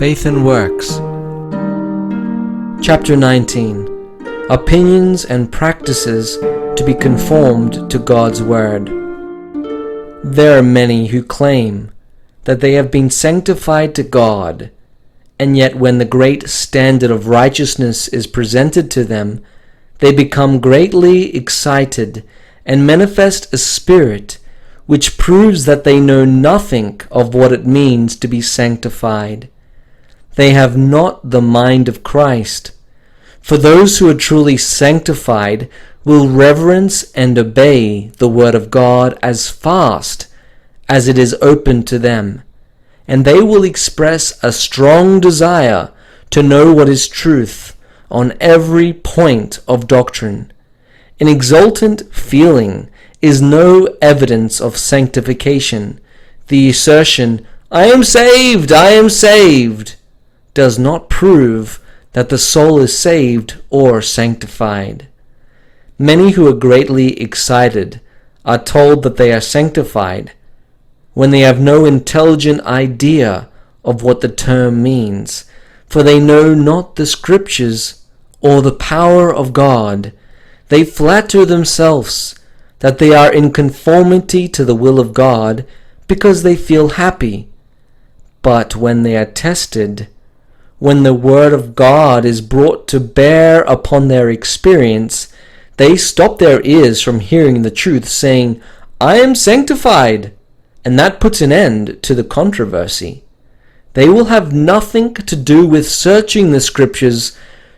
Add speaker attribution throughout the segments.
Speaker 1: Faith and Works. Chapter 19. Opinions and Practices to be Conformed to God's Word. There are many who claim that they have been sanctified to God, and yet when the great standard of righteousness is presented to them, they become greatly excited and manifest a spirit which proves that they know nothing of what it means to be sanctified. They have not the mind of Christ. For those who are truly sanctified will reverence and obey the Word of God as fast as it is open to them, and they will express a strong desire to know what is truth on every point of doctrine. An exultant feeling is no evidence of sanctification. The assertion, "I am saved, I am saved," does not prove that the soul is saved or sanctified. Many who are greatly excited are told that they are sanctified when they have no intelligent idea of what the term means, for they know not the Scriptures or the power of God. They flatter themselves that they are in conformity to the will of God because they feel happy. But when they are tested, when the Word of God is brought to bear upon their experience, they stop their ears from hearing the truth, saying, "I am sanctified," and that puts an end to the controversy. They will have nothing to do with searching the Scriptures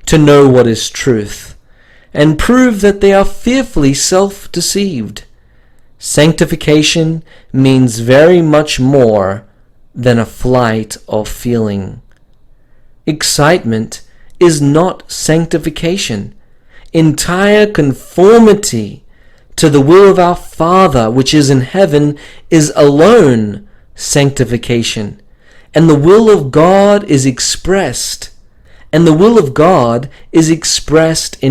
Speaker 1: to know what is truth, and prove that they are fearfully self-deceived. Sanctification means very much more than a flight of feeling. Excitement is not sanctification. Entire conformity to the will of our Father which is in heaven is alone sanctification, and the will of God is expressed in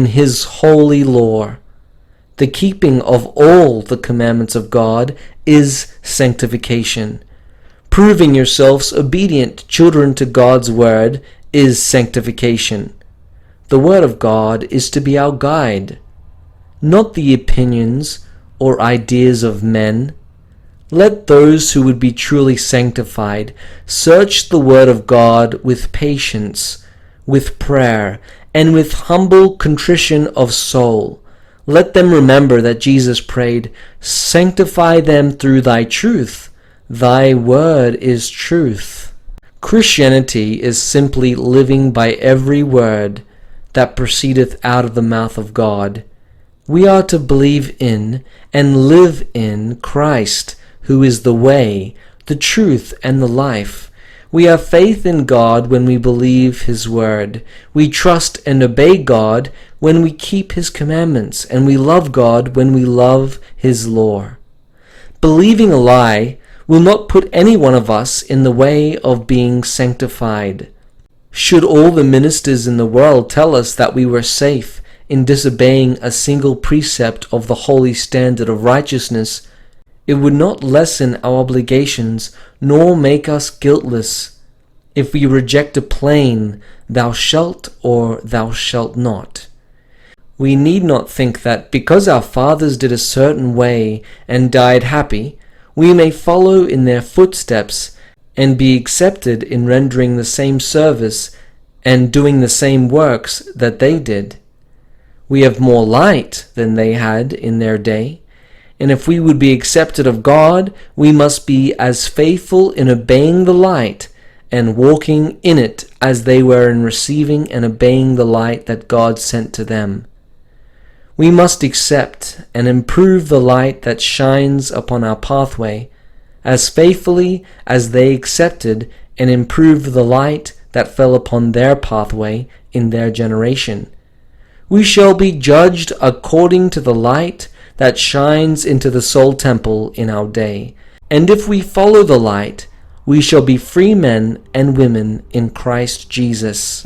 Speaker 1: His holy law. The keeping of all the commandments of God is sanctification. Proving yourselves obedient children to God's word is sanctification. The Word of God is to be our guide, not the opinions or ideas of men. Let those who would be truly sanctified search the Word of God with patience, with prayer, and with humble contrition of soul. Let them remember that Jesus prayed, "Sanctify them through thy truth. Thy word is truth." Christianity is simply living by every word that proceedeth out of the mouth of God. We are to believe in and live in Christ, who is the way, the truth, and the life. We have faith in God when we believe His word. We trust and obey God when we keep His commandments, and we love God when we love His law. Believing a lie will not put any one of us in the way of being sanctified. Should all the ministers in the world tell us that we were safe in disobeying a single precept of the holy standard of righteousness, it would not lessen our obligations nor make us guiltless if we reject a plain "thou shalt" or "thou shalt not." We need not think that because our fathers did a certain way and died happy, we may follow in their footsteps and be accepted in rendering the same service and doing the same works that they did. We have more light than they had in their day, and if we would be accepted of God, we must be as faithful in obeying the light and walking in it as they were in receiving and obeying the light that God sent to them. We must accept and improve the light that shines upon our pathway as faithfully as they accepted and improved the light that fell upon their pathway in their generation. We shall be judged according to the light that shines into the soul temple in our day, and if we follow the light, we shall be free men and women in Christ Jesus.